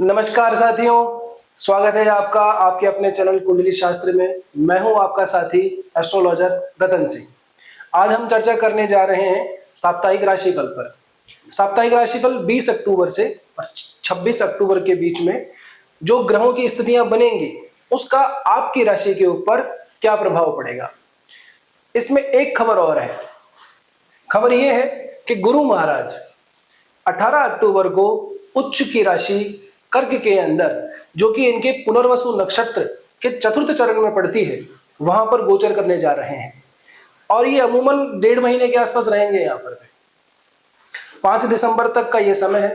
नमस्कार साथियों, स्वागत है आपका आपके अपने चैनल कुंडली शास्त्र में। मैं हूं आपका साथी एस्ट्रोलॉजर रतन सिंह। आज हम चर्चा करने जा रहे हैं साप्ताहिक राशिफल पर। साप्ताहिक राशिफल 20 अक्टूबर से और 26 अक्टूबर के बीच में जो ग्रहों की स्थितियां बनेंगी उसका आपकी राशि के ऊपर क्या प्रभाव पड़ेगा। इसमें एक खबर और है। खबर यह है कि गुरु महाराज 18 अक्टूबर को उच्च की राशि कर्क के अंदर, जो कि इनके पुनर्वसु नक्षत्र के चतुर्थ चरण में पड़ती है, वहां पर गोचर करने जा रहे हैं। और ये अमूमन 1.5 महीने के आसपास रहेंगे। यहाँ पर 5 दिसंबर तक का ये समय है,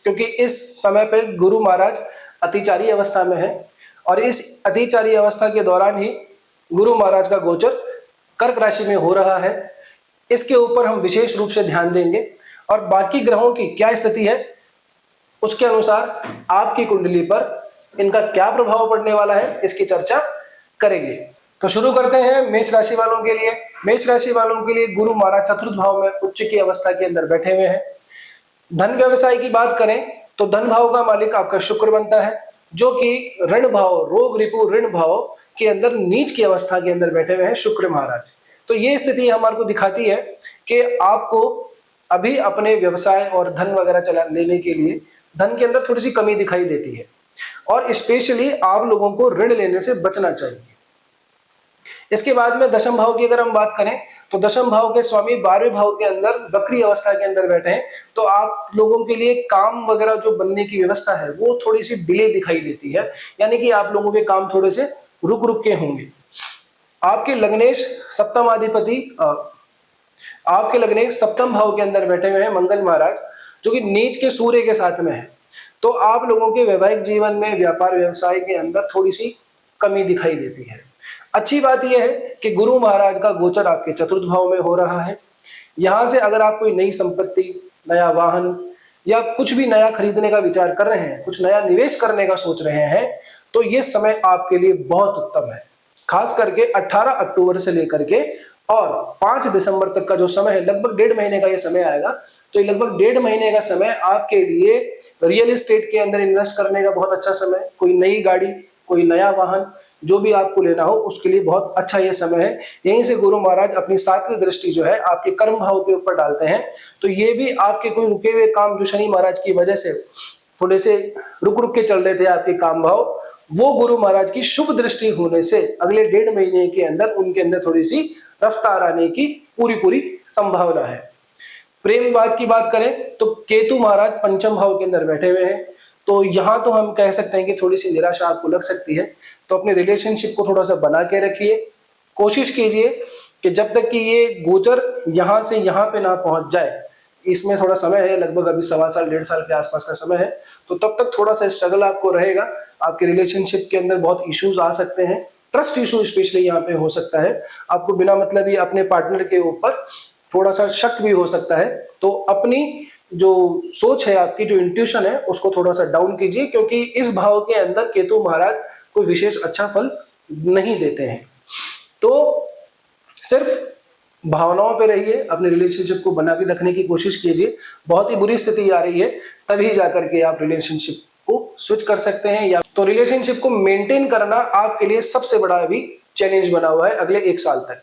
क्योंकि इस समय पे गुरु महाराज अतिचारी अवस्था में है और इस अतिचारी अवस्था के दौरान ही गुरु महाराज का गोचर कर्क राशि में हो रहा है। इसके ऊपर हम विशेष रूप से ध्यान देंगे और बाकी ग्रहों की क्या स्थिति है उसके अनुसार आपकी कुंडली पर इनका क्या प्रभाव पड़ने वाला है, इसकी चर्चा करेंगे। तो शुरू करते हैं मेष राशि वालों के लिए। मेष राशि वालों के लिए गुरु महाराज चतुर्थ भाव में उच्च की अवस्था के अंदर बैठे हुए हैं। धन व्यवसाय की बात करें तो धन भाव का मालिक आपका शुक्र बनता है, जो कि ऋण भाव, रोग रिपु ऋण भाव के अंदर नीच की अवस्था के अंदर बैठे हुए हैं शुक्र महाराज। तो ये स्थिति हमारे को दिखाती है कि आपको अभी अपने व्यवसाय और धन वगैरह चला लेने के लिए धन के अंदर थोड़ी सी कमी दिखाई देती है और स्पेशली आप लोगों को ऋण लेने से बचना चाहिए। इसके बाद में दशम भाव की अगर हम बात करें तो दशम भाव के स्वामी 12वें भाव के अंदर वक्री अवस्था के अंदर बैठे हैं, तो आप लोगों के लिए काम वगैरह जो बनने की व्यवस्था है वो थोड़ी सी डिले दिखाई देती है, यानी कि आप लोगों के काम थोड़े से रुक रुक के होंगे। आपके लग्नेश सप्तम भाव के अंदर बैठे हुए हैं मंगल महाराज, जो कि नीच के सूर्य के साथ में है। तो आप लोगों के वैवाहिक जीवन में, व्यापार व्यवसाय के अंदर थोड़ी सी कमी दिखाई देती है। अच्छी बात यह है कि गुरु महाराज का गोचर आपके चतुर्थ भाव में हो रहा है। यहां से अगर आप कोई नई संपत्ति, नया वाहन या कुछ भी नया खरीदने का विचार कर रहे हैं, कुछ नया निवेश करने का सोच रहे हैं, तो ये समय आपके लिए बहुत उत्तम है। खास करके 18 अक्टूबर से लेकर के और 5 दिसंबर तक का जो समय है, लगभग 1.5 महीने का ये समय आएगा। तो लगभग 1.5 महीने का समय आपके लिए रियल एस्टेट के अंदर इन्वेस्ट करने का बहुत अच्छा समय। कोई नई गाड़ी, कोई नया वाहन जो भी आपको लेना हो उसके लिए बहुत अच्छा ये समय है। यहीं से गुरु महाराज अपनी 7वीं दृष्टि जो है आपके कर्म भाव के ऊपर डालते हैं। तो ये भी आपके कोई रुके हुए काम जो शनि महाराज की वजह से थोड़े से रुक रुक के चल रहे थे आपके काम भाव, वो गुरु महाराज की शुभ दृष्टि होने से अगले 1.5 महीने के अंदर उनके अंदर थोड़ी सी रफ्तार आने की पूरी संभावना है। प्रेम बात की बात करें तो केतु महाराज पंचम भाव के अंदर बैठे हुए हैं, तो यहां तो हम कह सकते हैं कि थोड़ी सी निराशा आपको लग सकती है। तो अपने रिलेशनशिप को थोड़ा सा बना के रखिए। कोशिश कीजिए कि जब तक कि ये गोचर यहां से यहां पे ना पहुंच जाए, इसमें थोड़ा समय है, लगभग अभी 1.25 साल 1.5 साल के आसपास का समय है, तो तब तक थोड़ा सा स्ट्रगल आपको रहेगा। आपके रिलेशनशिप के अंदर बहुत इश्यूज आ सकते हैं, ट्रस्ट इशू स्पेशली यहाँ पे हो सकता है। आपको बिना मतलब ही अपने पार्टनर के ऊपर थोड़ा सा शक भी हो सकता है। तो अपनी जो सोच है, आपकी जो इंट्यूशन है, उसको थोड़ा सा डाउन कीजिए, क्योंकि इस भाव के अंदर केतु महाराज कोई विशेष अच्छा फल नहीं देते हैं। तो सिर्फ भावनाओं पे रहिए, अपने रिलेशनशिप को बना के रखने की कोशिश कीजिए। बहुत ही बुरी स्थिति आ रही है, तभी जाकर के आप रिलेशनशिप को स्विच कर सकते हैं। या तो रिलेशनशिप को मेंटेन करना आपके लिए सबसे बड़ा अभी चैलेंज बना हुआ है अगले 1 साल तक।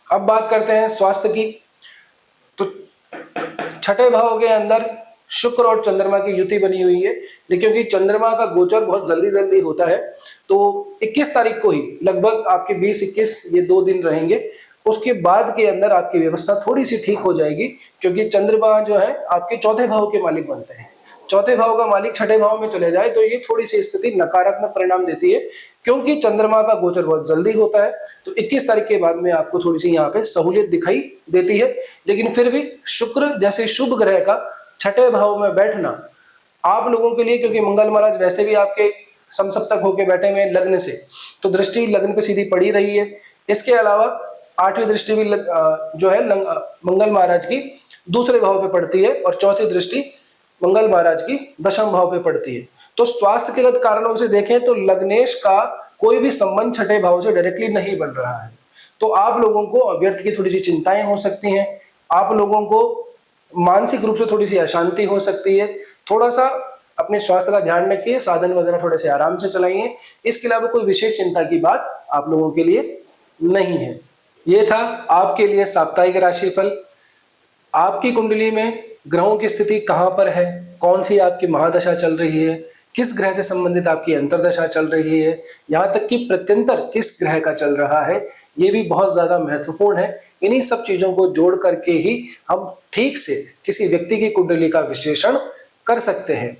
अब बात करते हैं स्वास्थ्य की। तो 6ठे भाव के अंदर शुक्र और चंद्रमा की युति बनी हुई है, क्योंकि चंद्रमा का गोचर बहुत जल्दी होता है। तो 21 तारीख को ही लगभग आपके 20-21 ये 2 दिन रहेंगे। उसके बाद के अंदर आपकी व्यवस्था थोड़ी सी ठीक हो जाएगी, क्योंकि चंद्रमा जो है आपके 4थे भाव के मालिक बनते हैं। 4थे भाव का मालिक 6ठे भाव में चले जाए तो ये थोड़ी सी स्थिति नकारात्मक परिणाम देती है, क्योंकि चंद्रमा का गोचर बहुत जल्दी होता है। तो 21 तारीख के बाद में आपको थोड़ी सी यहाँ पे सहूलियत दिखाई देती है। लेकिन फिर भी शुक्र जैसे शुभ ग्रह का 6ठे भाव में बैठना आप लोगों के लिए, क्योंकि मंगल महाराज वैसे भी आपके समसप्तक होके बैठे हुए लग्न से, तो दृष्टि लग्न पे सीधी पड़ी रही है। इसके अलावा 8वीं दृष्टि भी जो है मंगल महाराज की दूसरे भाव पे पड़ती है और 4थी दृष्टि मंगल महाराज की दशम भाव पे पड़ती है। तो स्वास्थ्य के कारणों से देखें तो लग्नेश का कोई भी संबंध 6ठे भाव से डायरेक्टली नहीं बन रहा है। तो आप लोगों को अव्यर्थ की थोड़ी सी चिंताएं हो सकती हैं, आप लोगों को मानसिक रूप से थोड़ी सी अशांति हो सकती है, थोड़ा सा अपने स्वास्थ्य का ध्यान रखिए, साधन वगैरह थोड़े से आराम से चलाइए। इसके अलावा कोई विशेष चिंता की बात आप लोगों के लिए नहीं है। ये था आपके लिए साप्ताहिक राशिफल। आपकी कुंडली में ग्रहों की स्थिति कहां पर है, कौन सी आपकी महादशा चल रही है, किस ग्रह से संबंधित आपकी अंतर्दशा चल रही है, यहाँ तक कि प्रत्यंतर किस ग्रह का चल रहा है, ये भी बहुत ज्यादा महत्वपूर्ण है। इन्हीं सब चीजों को जोड़ करके ही हम ठीक से किसी व्यक्ति की कुंडली का विश्लेषण कर सकते हैं।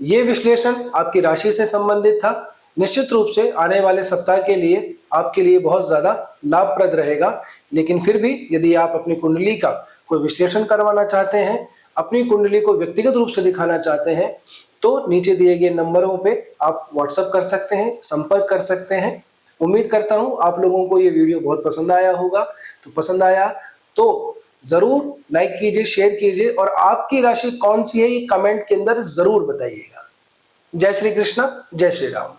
ये विश्लेषण आपकी राशि से संबंधित था। निश्चित रूप से आने वाले सप्ताह के लिए आपके लिए बहुत ज्यादा लाभप्रद रहेगा। लेकिन फिर भी यदि आप अपनी कुंडली का कोई विश्लेषण करवाना चाहते हैं, अपनी कुंडली को व्यक्तिगत रूप से दिखाना चाहते हैं, तो नीचे दिए गए नंबरों पे आप व्हाट्सएप कर सकते हैं, संपर्क कर सकते हैं। उम्मीद करता हूं आप लोगों को ये वीडियो बहुत पसंद आया होगा। तो पसंद आया तो जरूर लाइक कीजिए, शेयर कीजिए, और आपकी राशि कौन सी है ये कमेंट के अंदर जरूर बताइएगा। जय श्री कृष्णा, जय श्री राम।